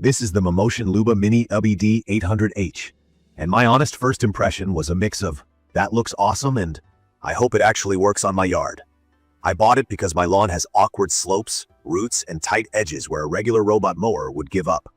This is the Mammotion LUBA Mini AWD 800H, and my honest first impression was a mix of, that looks awesome and, I hope it actually works on my yard. I bought it because my lawn has awkward slopes, roots, and tight edges where a regular robot mower would give up.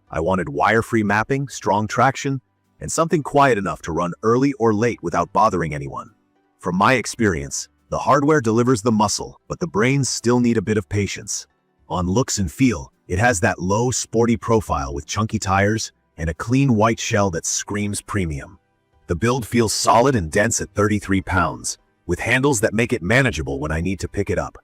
I wanted wire-free mapping, strong traction, and something quiet enough to run early or late without bothering anyone. From my experience, the hardware delivers the muscle, but the brains still need a bit of patience. On looks and feel, it has that low, sporty profile with chunky tires and a clean white shell that screams premium. The build feels solid and dense at 33 pounds, with handles that make it manageable when I need to pick it up.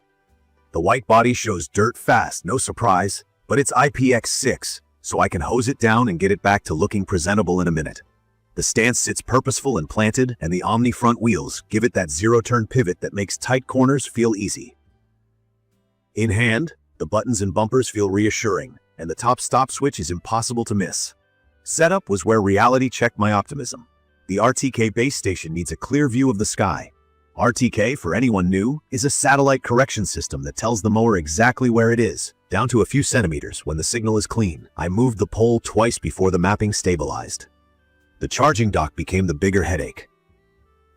The white body shows dirt fast, no surprise, but it's IPX6, so I can hose it down and get it back to looking presentable in a minute. The stance sits purposeful and planted, and the omni front wheels give it that zero-turn pivot that makes tight corners feel easy. In hand, the buttons and bumpers feel reassuring, and the top stop switch is impossible to miss. Setup was where reality checked my optimism. The RTK base station needs a clear view of the sky. RTK, for anyone new, is a satellite correction system that tells the mower exactly where it is, down to a few centimeters when the signal is clean. I moved the pole twice before the mapping stabilized. The charging dock became the bigger headache.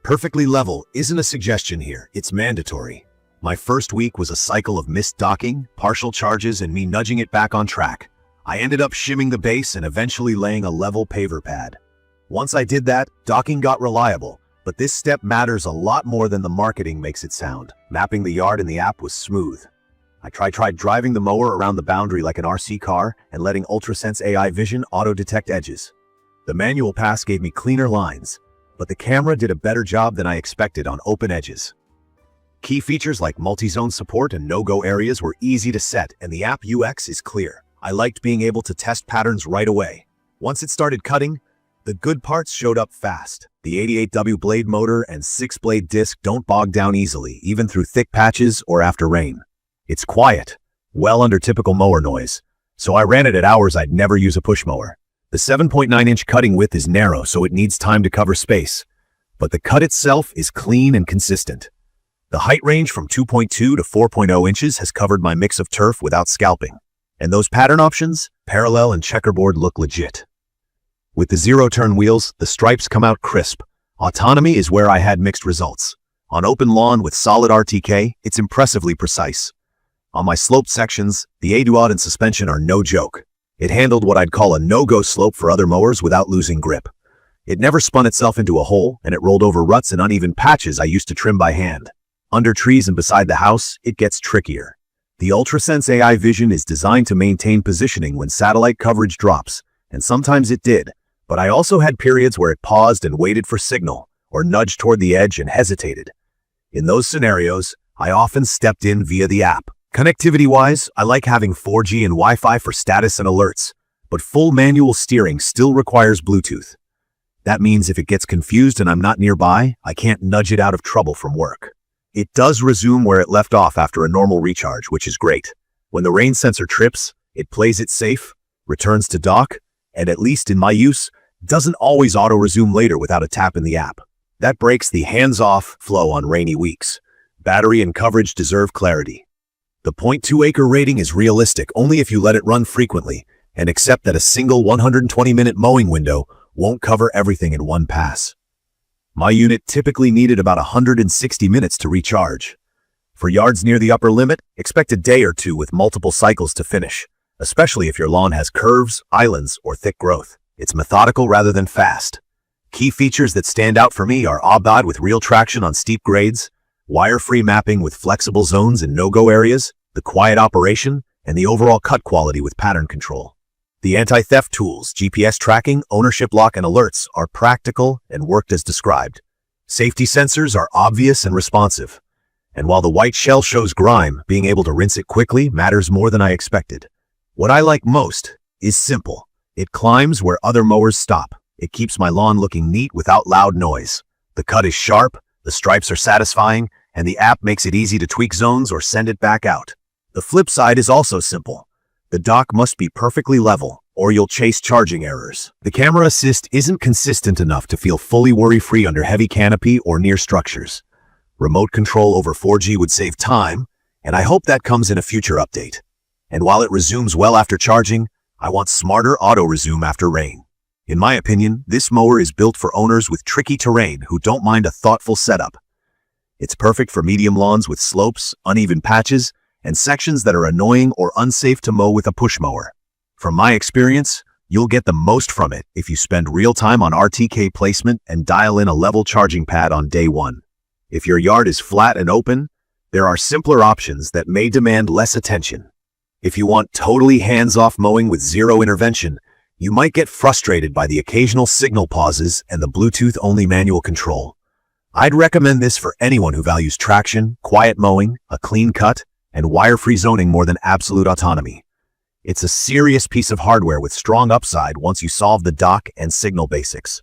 Perfectly level isn't a suggestion here, it's mandatory. My first week was a cycle of missed docking, partial charges, and me nudging it back on track. I ended up shimming the base and eventually laying a level paver pad. Once I did that, docking got reliable, but this step matters a lot more than the marketing makes it sound. Mapping the yard in the app was smooth. I tried driving the mower around the boundary like an RC car and letting UltraSense AI Vision auto-detect edges. The manual pass gave me cleaner lines, but the camera did a better job than I expected on open edges. Key features like multi-zone support and no-go areas were easy to set, and the app UX is clear. I liked being able to test patterns right away. Once it started cutting, the good parts showed up fast. The 88W blade motor and 6-blade disc don't bog down easily, even through thick patches or after rain. It's quiet, well under typical mower noise, so I ran it at hours I'd never use a push mower. The 7.9-inch cutting width is narrow, so it needs time to cover space, but the cut itself is clean and consistent. The height range from 2.2 to 4.0 inches has covered my mix of turf without scalping. And those pattern options, parallel and checkerboard, look legit. With the zero-turn wheels, the stripes come out crisp. Autonomy is where I had mixed results. On open lawn with solid RTK, it's impressively precise. On my sloped sections, the AWD and suspension are no joke. It handled what I'd call a no-go slope for other mowers without losing grip. It never spun itself into a hole, and it rolled over ruts and uneven patches I used to trim by hand. Under trees and beside the house, it gets trickier. The UltraSense AI Vision is designed to maintain positioning when satellite coverage drops, and sometimes it did, but I also had periods where it paused and waited for signal, or nudged toward the edge and hesitated. In those scenarios, I often stepped in via the app. Connectivity-wise, I like having 4G and Wi-Fi for status and alerts, but full manual steering still requires Bluetooth. That means if it gets confused and I'm not nearby, I can't nudge it out of trouble from work. It does resume where it left off after a normal recharge, which is great. When the rain sensor trips, it plays it safe, returns to dock, and at least in my use, doesn't always auto-resume later without a tap in the app. That breaks the hands-off flow on rainy weeks. Battery and coverage deserve clarity. The 0.2-acre rating is realistic only if you let it run frequently and accept that a single 120-minute mowing window won't cover everything in one pass. My unit typically needed about 160 minutes to recharge. For yards near the upper limit, expect a day or two with multiple cycles to finish, especially if your lawn has curves, islands, or thick growth. It's methodical rather than fast. Key features that stand out for me are AWD with real traction on steep grades, wire-free mapping with flexible zones and no-go areas, the quiet operation, and the overall cut quality with pattern control. The anti-theft tools, GPS tracking, ownership lock, and alerts are practical and worked as described. Safety sensors are obvious and responsive. And while the white shell shows grime, being able to rinse it quickly matters more than I expected. What I like most is simple. It climbs where other mowers stop. It keeps my lawn looking neat without loud noise. The cut is sharp, the stripes are satisfying, and the app makes it easy to tweak zones or send it back out. The flip side is also simple. The dock must be perfectly level, or you'll chase charging errors. The camera assist isn't consistent enough to feel fully worry-free under heavy canopy or near structures. Remote control over 4G would save time, and I hope that comes in a future update. And while it resumes well after charging, I want smarter auto-resume after rain. In my opinion, this mower is built for owners with tricky terrain who don't mind a thoughtful setup. It's perfect for medium lawns with slopes, uneven patches, and sections that are annoying or unsafe to mow with a push mower. From my experience, you'll get the most from it if you spend real time on RTK placement and dial in a level charging pad on day one. If your yard is flat and open, there are simpler options that may demand less attention. If you want totally hands-off mowing with zero intervention, you might get frustrated by the occasional signal pauses and the Bluetooth-only manual control. I'd recommend this for anyone who values traction, quiet mowing, a clean cut, and wire-free zoning more than absolute autonomy. It's a serious piece of hardware with strong upside once you solve the dock and signal basics.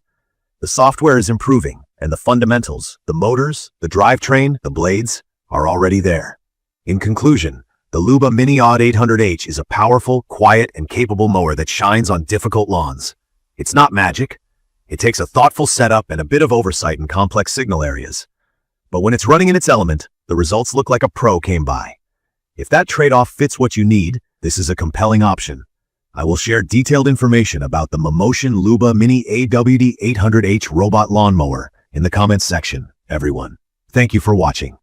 The software is improving, and the fundamentals, the motors, the drivetrain, the blades, are already there. In conclusion, the LUBA Mini AWD 800H is a powerful, quiet, and capable mower that shines on difficult lawns. It's not magic. It takes a thoughtful setup and a bit of oversight in complex signal areas. But when it's running in its element, the results look like a pro came by. If that trade-off fits what you need, this is a compelling option. I will share detailed information about the Mammotion LUBA Mini AWD 800H robot lawnmower in the comments section, everyone. Thank you for watching.